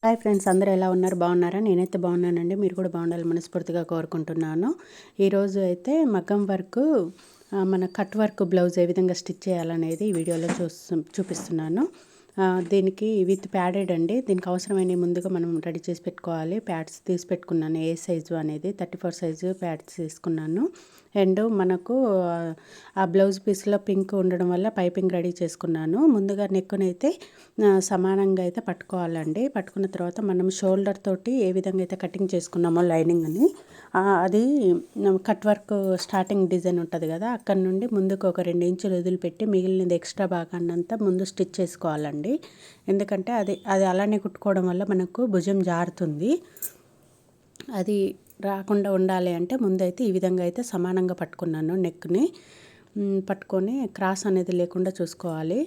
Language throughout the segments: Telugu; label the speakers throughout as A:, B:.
A: హాయ్ ఫ్రెండ్స్, అందరూ ఎలా ఉన్నారు? బాగున్నారా? నేనైతే బాగున్నానండి. మీరు కూడా బాగుండాలని మనస్ఫూర్తిగా కోరుకుంటున్నాను. ఈరోజు అయితే మగ్గం వర్క్ మన కట్ వర్క్ బ్లౌజ్ ఏ విధంగా స్టిచ్ చేయాలనేది ఈ వీడియోలో చూపిస్తున్నాను. దీనికి విత్ ప్యాడెడ్ అండి. దీనికి అవసరమైన ముందుగా మనం రెడీ చేసి పెట్టుకోవాలి. ప్యాడ్స్ తీసి పెట్టుకున్నాను. ఏ సైజు అనేది 34 సైజు ప్యాడ్స్ తీసుకున్నాను. అండ్ మనకు ఆ బ్లౌజ్ పీస్లో పింక్ ఉండడం వల్ల పైపింగ్ రెడీ చేసుకున్నాను. ముందుగా నెక్కునైతే సమానంగా అయితే పట్టుకోవాలండి. పట్టుకున్న తర్వాత మనం షోల్డర్ తోటి ఏ విధంగా అయితే కటింగ్ చేసుకున్నామో లైనింగ్ని, అది కట్ వర్క్ స్టార్టింగ్ డిజైన్ ఉంటుంది కదా, అక్కడ నుండి ముందుకు ఒక 2 ఇంచులు వదిలిపెట్టి మిగిలినది ఎక్స్ట్రా భాగాన్ని అంతా ముందు స్టిచ్ చేసుకోవాలండి. ఎందుకంటే అది అలానే కుట్టుకోవడం వల్ల మనకు భుజం జారుతుంది. అది రాకుండా ఉండాలి అంటే ముందైతే ఈ విధంగా అయితే సమానంగా పట్టుకున్నాను. నెక్ని పట్టుకొని క్రాస్ అనేది లేకుండా చూసుకోవాలి.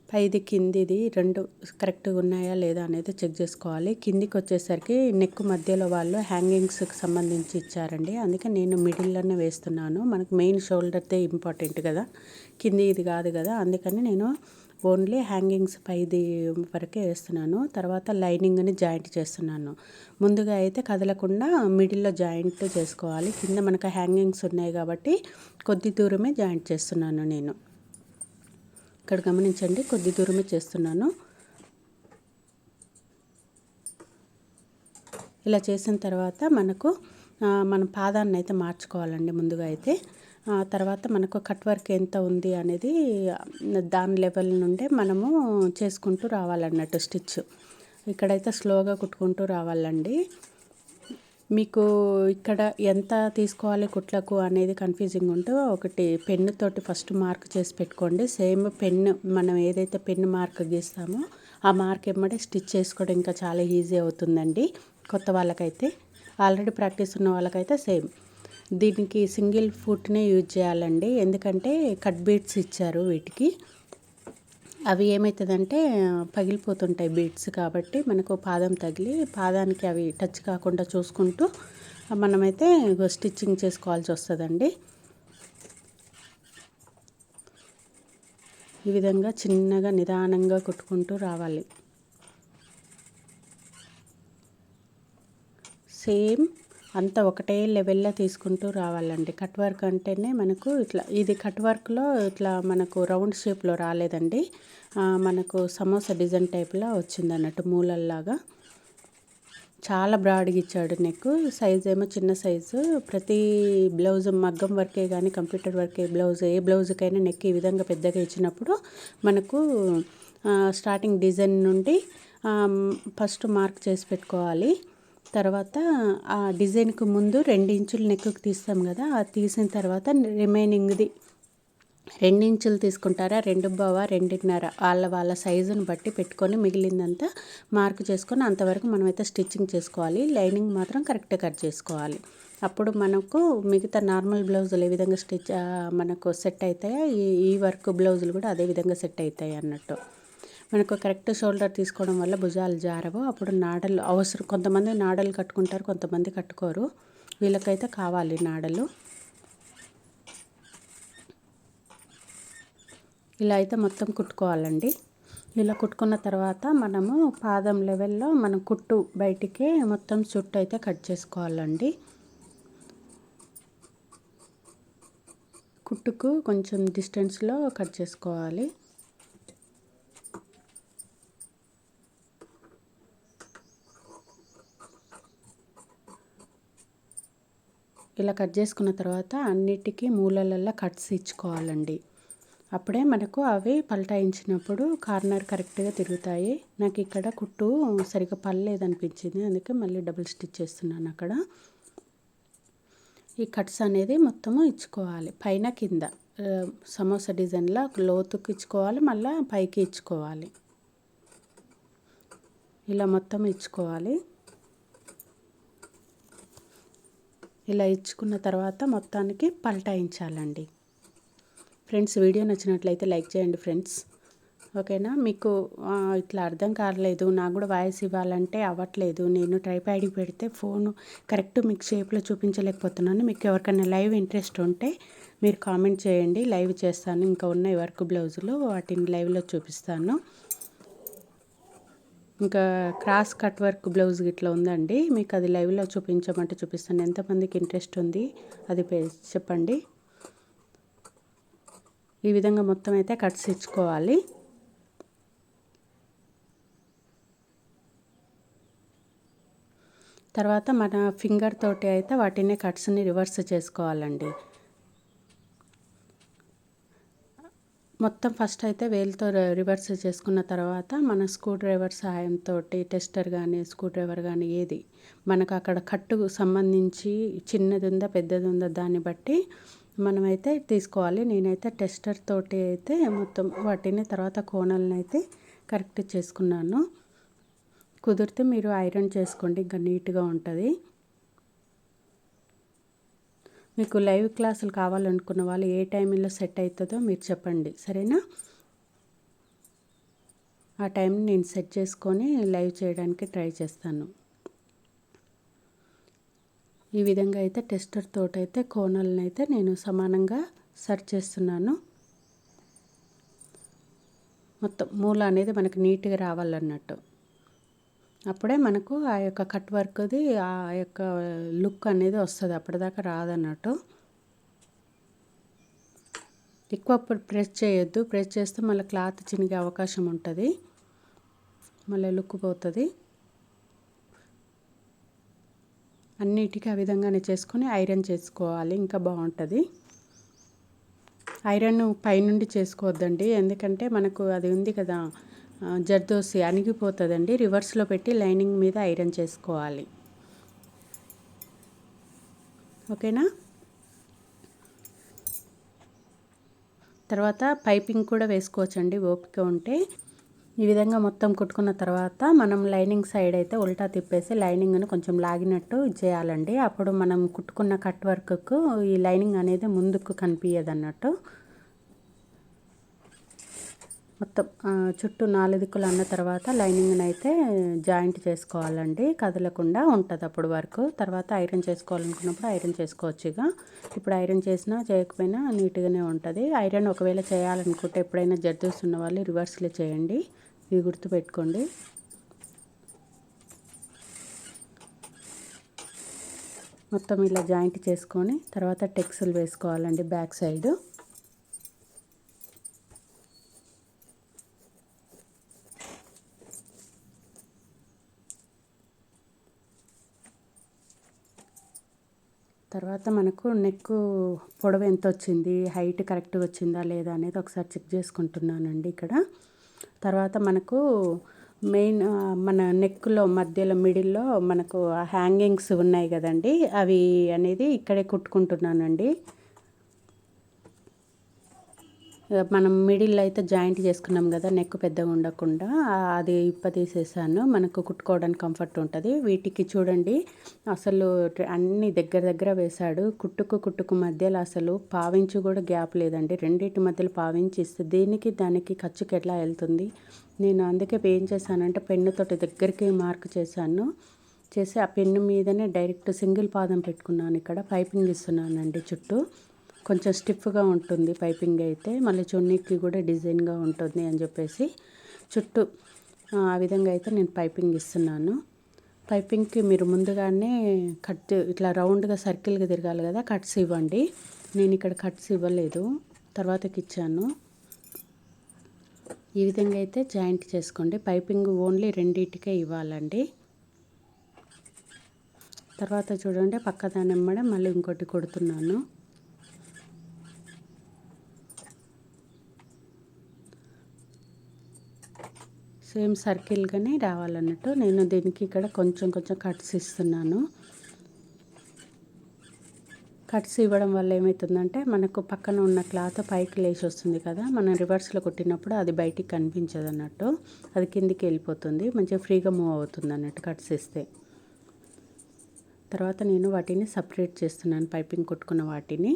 A: పైది కిందిది రెండు కరెక్ట్గా ఉన్నాయా లేదా అనేది చెక్ చేసుకోవాలి. కిందికి వచ్చేసరికి నెక్ మధ్యలో వాళ్ళు హ్యాంగింగ్స్కి సంబంధించి ఇచ్చారండి. అందుకే నేను మిడిల్లోనే వేస్తున్నాను. మనకు మెయిన్ షోల్డర్తే ఇంపార్టెంట్ కదా, కింది ఇది కాదు కదా. అందుకని నేను ఓన్లీ హ్యాంగింగ్స్ పైది వరకే వేస్తున్నాను. తర్వాత లైనింగ్ని జాయింట్ చేస్తున్నాను. ముందుగా అయితే కదలకుండా మిడిల్లో జాయింట్ చేసుకోవాలి. కింద మనకు హ్యాంగింగ్స్ ఉన్నాయి కాబట్టి కొద్ది దూరమే జాయింట్ చేస్తున్నాను నేను. ఇక్కడ గమనించండి, కొద్ది దూరమే చేస్తున్నాను. ఇలా చేసిన తర్వాత మనకు మన పాదాన్ని అయితే మార్చుకోవాలండి ముందుగా అయితే. తర్వాత మనకు కట్ వర్క్ ఎంత ఉంది అనేది దాని లెవెల్ నుండే మనము చేసుకుంటూ రావాలన్నట్టు స్టిచ్. ఇక్కడైతే స్లోగా కుట్టుకుంటూ రావాలండి. మీకు ఇక్కడ ఎంత తీసుకోవాలి కుట్లకు అనేది కన్ఫ్యూజింగ్ ఉంటే ఒకటి పెన్ను తోటి ఫస్ట్ మార్క్ చేసి పెట్టుకోండి. సేమ్ పెన్ను మనం ఏదైతే పెన్ను మార్క్ గీస్తామో ఆ మార్క్ ఎమ్మడే స్టిచ్ చేసుకోవడం ఇంకా చాలా ఈజీ అవుతుందండి. కొత్త వాళ్ళకైతే, ఆల్రెడీ ప్రాక్టీస్ ఉన్న వాళ్ళకైతే సేమ్. దీనికి సింగిల్ ఫుట్నే యూజ్ చేయాలండి. ఎందుకంటే కట్ బీట్స్ ఇచ్చారు వీటికి. అవి ఏమవుతుందంటే పగిలిపోతుంటాయి బీట్స్, కాబట్టి మనకు పాదం తగిలి పాదానికి అవి టచ్ కాకుండా చూసుకుంటూ మనమైతే స్టిచ్చింగ్ చేసుకోవాల్సి వస్తుందండి. ఈ విధంగా చిన్నగా నిదానంగా కుట్టుకుంటూ రావాలి. సేమ్ అంతా ఒకటే లెవెల్లో తీసుకుంటూ రావాలండి. కట్ వర్క్ అంటేనే మనకు ఇట్లా, ఇది కట్ వర్క్లో ఇట్లా మనకు రౌండ్ షేప్లో రాలేదండి. మనకు సమోసా డిజైన్ టైప్లో వచ్చింది అన్నట్టు, మూలల్లాగా. చాలా బ్రాడ్గా ఇచ్చాడు నెక్. సైజ్ ఏమో చిన్న సైజు. ప్రతి బ్లౌజ్ మగ్గం వర్కే కానీ కంప్యూటర్ వర్కే బ్లౌజ్, ఏ బ్లౌజ్కైనా నెక్ ఈ విధంగా పెద్దగా ఇచ్చినప్పుడు మనకు స్టార్టింగ్ డిజైన్ నుండి ఫస్ట్ మార్క్ చేసి పెట్టుకోవాలి. తర్వాత ఆ డిజైన్కు ముందు 2 ఇంచులు నెక్కు తీస్తాం కదా, అది తీసిన తర్వాత రిమైనింగ్ది 2 ఇంచులు తీసుకుంటారా, 2.25, 2.5 వాళ్ళ సైజుని బట్టి పెట్టుకొని మిగిలిందంతా మార్క్ చేసుకొని అంతవరకు మనమైతే స్టిచ్చింగ్ చేసుకోవాలి. లైనింగ్ మాత్రం కరెక్ట్గా కట్ చేసుకోవాలి. అప్పుడు మనకు మిగతా నార్మల్ బ్లౌజులు ఏ విధంగా మనకు సెట్ అవుతాయో ఈ వర్క్ బ్లౌజులు కూడా అదే విధంగా సెట్ అవుతాయి అన్నట్టు. మనకు కరెక్ట్ షోల్డర్ తీసుకోవడం వల్ల భుజాలు జారవు. అప్పుడు నాడలు అవసరం, కొంతమంది నాడలు కట్టుకుంటారు, కొంతమంది కట్టుకోరు. వీళ్ళకైతే కావాలి నాడలు. ఇలా అయితే మొత్తం కుట్టుకోవాలండి. ఇలా కుట్టుకున్న తర్వాత మనము పాదం లెవెల్లో మనం కుట్టు బయటికి మొత్తం చుట్టూ అయితే కట్ చేసుకోవాలండి. కుట్టుకు కొంచెం డిస్టెన్స్లో కట్ చేసుకోవాలి. ఇలా కట్ చేసుకున్న తర్వాత అన్నిటికీ మూలలల్లో కట్స్ ఇచ్చుకోవాలండి. అప్పుడే మనకు అవి పల్టాయించినప్పుడు కార్నర్ కరెక్ట్గా తిరుగుతాయి. నాకు ఇక్కడ కుట్టు సరిగ్గా పడలేదనిపించింది, అందుకే మళ్ళీ డబుల్ స్టిచ్ చేస్తున్నాను అక్కడ. ఈ కట్స్ అనేది మొత్తము ఇచ్చుకోవాలి, పైన కింద సమోసా డిజైన్లో లోతుకు ఇచ్చుకోవాలి, మళ్ళీ పైకి ఇచ్చుకోవాలి. ఇలా మొత్తం ఇచ్చుకోవాలి. ఇలా ఇచ్చుకున్న తర్వాత మొత్తానికి పల్టాయించాలండి. ఫ్రెండ్స్, వీడియో నచ్చినట్లయితే లైక్ చేయండి ఫ్రెండ్స్. ఓకేనా? మీకు ఇట్లా అర్థం కావట్లేదు, నాకు కూడా వాయిస్ ఇవ్వాలంటే అవ్వట్లేదు. నేను ట్రైప్యాడ్కి పెడితే ఫోను కరెక్ట్ మీకు షేప్లో చూపించలేకపోతున్నాను. మీకు ఎవరికైనా లైవ్ ఇంట్రెస్ట్ ఉంటే మీరు కామెంట్ చేయండి, లైవ్ చేస్తాను. ఇంకా ఉన్నాయి వర్క్ బ్లౌజులు, వాటిని లైవ్లో చూపిస్తాను. ఇంకా క్రాస్ కట్ వర్క్ బ్లౌజ్ ఇట్లా ఉందండి. మీకు అది లైవ్లో చూపించమంటే చూపిస్తాను. ఎంతమందికి ఇంట్రెస్ట్ ఉంది అది చెప్పండి. ఈ విధంగా మొత్తం అయితే కట్స్ ఇచ్చుకోవాలి. తర్వాత మన ఫింగర్ తోటి అయితే వాటిని కట్స్ని రివర్స్ చేసుకోవాలండి. మొత్తం ఫస్ట్ అయితే వేలుతో రివర్స్ చేసుకున్న తర్వాత మన స్క్రూ డ్రైవర్ సహాయంతో టెస్టర్ కానీ స్క్రూ డ్రైవర్ కానీ ఏది మనకు అక్కడ కట్టుకు సంబంధించి చిన్నది ఉందా పెద్దది ఉందా దాన్ని బట్టి మనమైతే తీసుకోవాలి. నేనైతే టెస్టర్ తోటి అయితే మొత్తం వాటిని తర్వాత కోణాలను అయితే కరెక్ట్ చేసుకున్నాను. కుదిరితే మీరు ఐరన్ చేసుకోండి, ఇంకా నీట్గా ఉంటుంది. మీకు లైవ్ క్లాసులు కావాలనుకున్న వాళ్ళు ఏ టైంలో సెట్ అవుతుందో మీరు చెప్పండి, సరేనా? ఆ టైం నేను సెట్ చేసుకొని లైవ్ చేయడానికి ట్రై చేస్తాను. ఈ విధంగా అయితే టెస్టర్ తోటైతే కోణాలను అయితే నేను సమానంగా సెట్ చేస్తున్నాను. మొత్తం మూల అనేది మనకు నీట్గా రావాలన్నట్టు. అప్పుడే మనకు ఆ యొక్క కట్ వర్క్ది ఆ యొక్క లుక్ అనేది వస్తుంది. అప్పటిదాకా రాదన్నట్టు. ఎక్కువ ప్రెస్ చేయొద్దు. ప్రెస్ చేస్తే మళ్ళీ క్లాత్ చినిగే అవకాశం ఉంటుంది, మళ్ళీ లుక్ పోతుంది. అన్నిటికీ ఆ విధంగానే చేసుకొని ఐరన్ చేసుకోవాలి, ఇంకా బాగుంటుంది. ఐరన్ పైనుండి చేసుకోవద్దండి, ఎందుకంటే మనకు అది ఉంది కదా జర్దోసి అణిగిపోతుందండి. రివర్స్లో పెట్టి లైనింగ్ మీద ఐరన్ చేసుకోవాలి, ఓకేనా? తర్వాత పైపింగ్ కూడా వేసుకోవచ్చండి ఓపిక ఉంటే. ఈ విధంగా మొత్తం కుట్టుకున్న తర్వాత మనం లైనింగ్ సైడ్ అయితే ఉల్టా తిప్పేసి లైనింగ్ను కొంచెం లాగినట్టు చేయాలండి. అప్పుడు మనం కుట్టుకున్న కట్ వర్క్కు ఈ లైనింగ్ అనేది ముందుకు కనిపించదు అన్నట్టు. మొత్తం చుట్టూ 4 దిక్కులు అన్న తర్వాత లైనింగ్ని అయితే జాయింట్ చేసుకోవాలండి, కదలకుండా ఉంటుంది అప్పుడు వరకు. తర్వాత ఐరన్ చేసుకోవాలనుకున్నప్పుడు ఐరన్ చేసుకోవచ్చు. ఇప్పుడు ఐరన్ చేసినా చేయకపోయినా నీట్గానే ఉంటుంది. ఐరన్ ఒకవేళ చేయాలనుకుంటే ఎప్పుడైనా జర్దోస్తున్న వాళ్ళు రివర్స్లో చేయండి, ఇవి గుర్తుపెట్టుకోండి. మొత్తం ఇలా జాయింట్ చేసుకొని తర్వాత టెక్స్లు వేసుకోవాలండి బ్యాక్ సైడ్. తర్వాత మనకు నెక్ పొడవు ఎంత వచ్చింది, హైట్ కరెక్ట్గా వచ్చిందా లేదా అనేది ఒకసారి చెక్ చేసుకుంటున్నానండి ఇక్కడ. తర్వాత మనకు మెయిన్ మన నెక్లో మధ్యలో మిడిల్లో మనకు హ్యాంగింగ్స్ ఉన్నాయి కదండి, అవి అనేది ఇక్కడే కుట్టుకుంటున్నానండి. మనం మిడిల్ అయితే జాయింట్ చేసుకున్నాం కదా, నెక్ పెద్దగా ఉండకుండా అది ఇప్ప తీసేసాను, మనకు కుట్టుకోవడానికి కంఫర్ట్ ఉంటుంది. వీటికి చూడండి అసలు అన్ని దగ్గర వేశాడు. కుట్టుకు మధ్యలో అసలు పావించు కూడా గ్యాప్ లేదండి. రెండింటి మధ్యలో పావించి ఇస్తే దీనికి దానికి ఖర్చుకి ఎట్లా వెళ్తుంది. నేను అందుకే ఏం చేశానంటే పెన్నుతోటి దగ్గరికి మార్క్ చేశాను. చేసి ఆ పెన్ను మీదనే డైరెక్ట్ సింగిల్ పాదం పెట్టుకున్నాను. ఇక్కడ పైపింగ్ ఇస్తున్నానండి చుట్టూ. కొంచెం స్టిఫ్గా ఉంటుంది పైపింగ్ అయితే, మళ్ళీ చున్నీకి కూడా డిజైన్గా ఉంటుంది అని చెప్పేసి చుట్టూ ఆ విధంగా అయితే నేను పైపింగ్ ఇస్తున్నాను. పైపింగ్కి మీరు ముందుగానే కట్ ఇట్లా రౌండ్గా సర్కిల్గా తిరగాలి కదా, కట్స్ ఇవ్వండి. నేను ఇక్కడ కట్స్ ఇవ్వలేదు, తర్వాతకి ఇచ్చాను. ఈ విధంగా అయితే జాయింట్ చేసుకోండి. పైపింగ్ ఓన్లీ రెండింటికే ఇవ్వాలండి. తర్వాత చూడండి పక్కదాని వెంబడే మళ్ళీ ఇంకోటి కుడుతున్నాను. సేమ్ సర్కిల్గానే రావాలన్నట్టు. నేను దీనికి ఇక్కడ కొంచెం కట్స్ ఇస్తున్నాను. కట్స్ ఇవ్వడం వల్ల ఏమవుతుందంటే మనకు పక్కన ఉన్న క్లాత్ పైకి లేచి వస్తుంది కదా, మనం రివర్స్లో కుట్టినప్పుడు అది బయటికి కనిపించదు అన్నట్టు, అది కిందికి వెళ్ళిపోతుంది, మంచిగా ఫ్రీగా మూవ్ అవుతుంది అన్నట్టు కట్స్ ఇస్తే. తర్వాత నేను వాటిని సపరేట్ చేస్తున్నాను, పైపింగ్ కుట్టుకున్న వాటిని.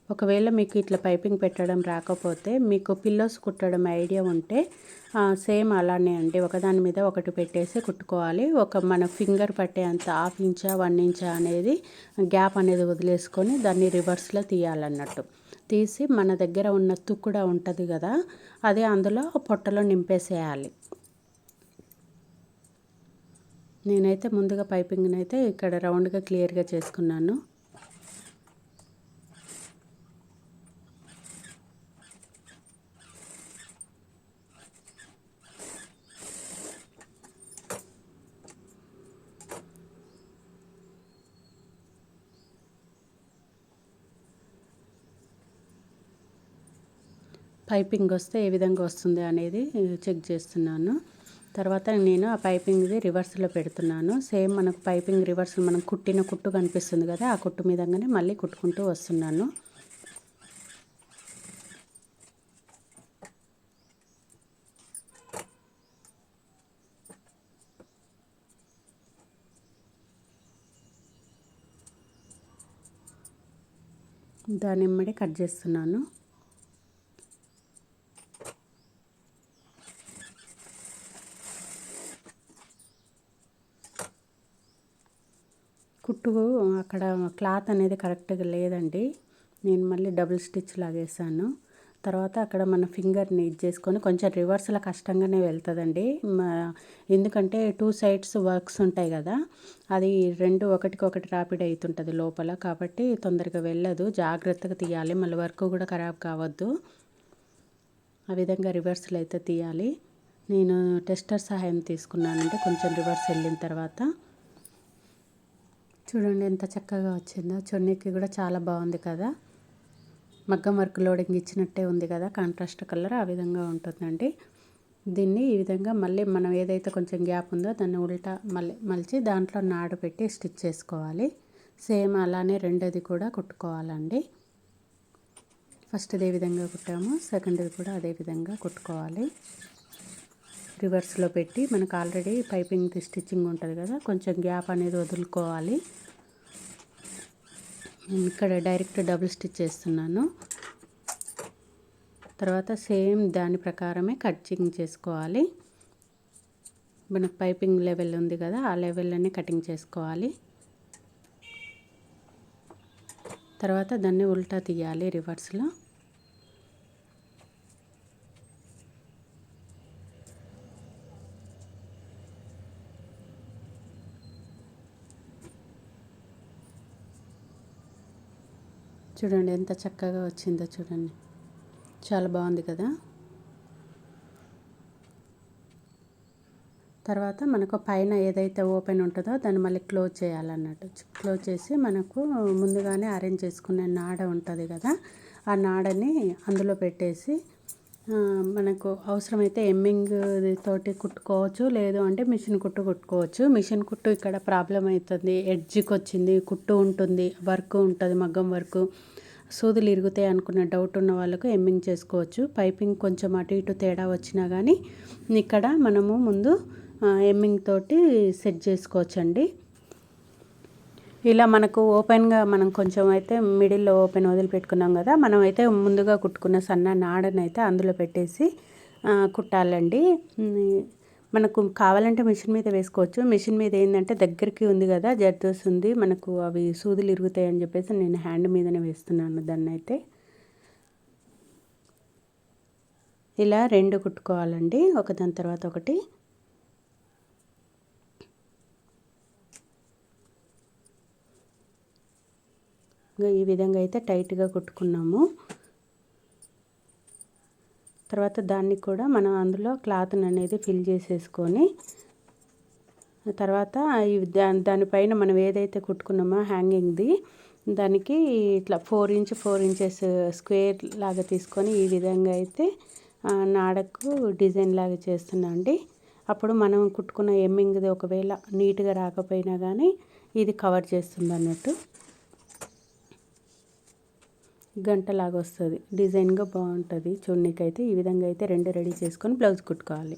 A: ఒకవేళ మీకు ఇట్లా పైపింగ్ పెట్టడం రాకపోతే మీకు పిల్లోస్ కుట్టడం ఐడియా ఉంటే సేమ్ అలానే అండి, ఒకదాని మీద ఒకటి పెట్టేసి కుట్టుకోవాలి. మన ఫింగర్ పట్టే అంత 1/2 ఇంచా 1 ఇంచా అనేది గ్యాప్ అనేది వదిలేసుకొని దాన్ని రివర్స్లో తీయాలన్నట్టు. తీసి మన దగ్గర ఉన్న తుక్కుడ ఉంటుంది కదా, అది అందులో పొట్టలో నింపేసేయాలి. నేనైతే ముందుగా పైపింగ్ని అయితే ఇక్కడ రౌండ్గా క్లియర్గా చేసుకున్నాను. పైపింగ్ వస్తే ఏ విధంగా వస్తుంది అనేది చెక్ చేస్తున్నాను. తర్వాత నేను ఆ పైపింగ్ది రివర్స్లో పెడుతున్నాను. సేమ్ మనకు పైపింగ్ రివర్స్ మనం కుట్టిన కుట్టు కనిపిస్తుంది కదా, ఆ కుట్టు మీదంగానే మళ్ళీ కుట్టుకుంటూ వస్తున్నాను. దాని ఎమ్మడి కట్ చేస్తున్నాను. కుట్టు అక్కడ క్లాత్ అనేది కరెక్ట్గా లేదండి. నేను మళ్ళీ డబుల్ స్టిచ్ లాగేసాను. తర్వాత అక్కడ మన ఫింగర్ని ఇది చేసుకొని కొంచెం రివర్స్లో కష్టంగానే వెళ్తుందండి. ఎందుకంటే 2 సైడ్స్ వర్క్స్ ఉంటాయి కదా, అది 2 ఒకటికొకటి రాపిడ్ అవుతుంటుంది లోపల, కాబట్టి తొందరగా వెళ్ళదు. జాగ్రత్తగా తీయాలి, మళ్ళీ వర్క్ కూడా ఖరాబ్ కావద్దు. ఆ విధంగా రివర్స్లో అయితే తీయాలి. నేను టెస్టర్ సహాయం తీసుకున్నానంటే కొంచెం రివర్స్ వెళ్ళిన తర్వాత చూడండి ఎంత చక్కగా వచ్చిందో. చున్నీకి కూడా చాలా బాగుంది కదా, మగ్గం వర్క్ లోడింగ్ ఇచ్చినట్టే ఉంది కదా, కాంట్రాస్ట్ కలర్ ఆ విధంగా ఉంటుందండి. దీన్ని ఈ విధంగా మళ్ళీ మనం ఏదైతే కొంచెం గ్యాప్ ఉందో దాన్ని ఉల్టా మలిచి దాంట్లో నాడు పెట్టి స్టిచ్ చేసుకోవాలి. సేమ్ అలానే రెండోది కూడా కుట్టుకోవాలండి. ఫస్ట్ది ఏ విధంగా కుట్టామో సెకండ్ది కూడా అదే విధంగా కుట్టుకోవాలి. రివర్స్లో పెట్టి మనకు ఆల్రెడీ పైపింగ్ స్టిచ్చింగ్ ఉంటుంది కదా, కొంచెం గ్యాప్ అనేది వదులుకోవాలి. ఇక్కడ డైరెక్ట్ డబుల్ స్టిచ్ చేస్తున్నాను. తర్వాత సేమ్ దాని ప్రకారమే కటింగ్ చేసుకోవాలి. మనకు పైపింగ్ లెవెల్ ఉంది కదా, ఆ లెవెల్లోనే కటింగ్ చేసుకోవాలి. తర్వాత దాన్ని ఉల్టా తీయాలి రివర్స్లో. చూడండి ఎంత చక్కగా వచ్చిందో చూడండి, చాలా బాగుంది కదా. తర్వాత మనకు పైన ఏదైతే ఓపెన్ ఉంటుందో దాన్ని మళ్ళీ క్లోజ్ చేయాలన్నట్టు. క్లోజ్ చేసి మనకు ముందుగానే అరేంజ్ చేసుకునే నాడ ఉంటుంది కదా, ఆ నాడని అందులో పెట్టేసి మనకు అవసరమైతే ఎమ్మింగ్ తోటి కుట్టుకోవచ్చు, లేదు అంటే మిషన్ కుట్టు కుట్టుకోవచ్చు. మిషన్ కుట్టు ఇక్కడ ప్రాబ్లం అవుతుంది, ఎడ్జ్కి వచ్చింది, కుట్టు ఉంటుంది, వర్క్ ఉంటుంది, మగ్గం వర్క్, సూదులు ఇరుగుతాయి అనుకున్న డౌట్ ఉన్న వాళ్ళకు ఎమ్మింగ్ చేసుకోవచ్చు. పైపింగ్ కొంచెం అటు ఇటు తేడా వచ్చినా కానీ ఇక్కడ మనము ముందు ఎమ్మింగ్ తోటి సెట్ చేసుకోవచ్చండి. ఇలా మనకు ఓపెన్గా మనం కొంచెం అయితే మిడిల్లో ఓపెన్ వదిలిపెట్టుకున్నాం కదా, మనం అయితే ముందుగా కుట్టుకున్న సన్న నాడనైతే అందులో పెట్టేసి కుట్టాలండి. మనకు కావాలంటే మిషన్ మీద వేసుకోవచ్చు. మిషన్ మీద ఏంటంటే దగ్గరికి ఉంది కదా, జర్దోస్ ఉంది, మనకు అవి సూదులు ఇరుగుతాయి అని చెప్పేసి నేను హ్యాండ్ మీదనే వేస్తున్నాను దాన్ని అయితే. ఇలా 2 కుట్టుకోవాలండి, ఒకదాని తర్వాత ఒకటి. ఈ విధంగా అయితే టైట్గా కుట్టుకున్నాము. తర్వాత దాన్ని కూడా మనం అందులో క్లాత్ని అనేది ఫిల్ చేసేసుకొని తర్వాత దానిపైన మనం ఏదైతే కుట్టుకున్నామో హ్యాంగింగ్ది దానికి ఇట్లా 4 ఇంచెస్ స్క్వేర్ లాగా తీసుకొని ఈ విధంగా అయితే నాడకు డిజైన్ లాగా చేస్తున్నా అండి. అప్పుడు మనం కుట్టుకున్న ఎమ్మింగ్ది ఒకవేళ నీట్గా రాకపోయినా కానీ ఇది కవర్ చేస్తుంది అన్నట్టు. గంటలాగా వస్తుంది, డిజైన్గా బాగుంటుంది చున్నీకి అయితే. ఈ విధంగా అయితే 2 రెడీ చేసుకొని బ్లౌజ్ కుట్టుకోవాలి.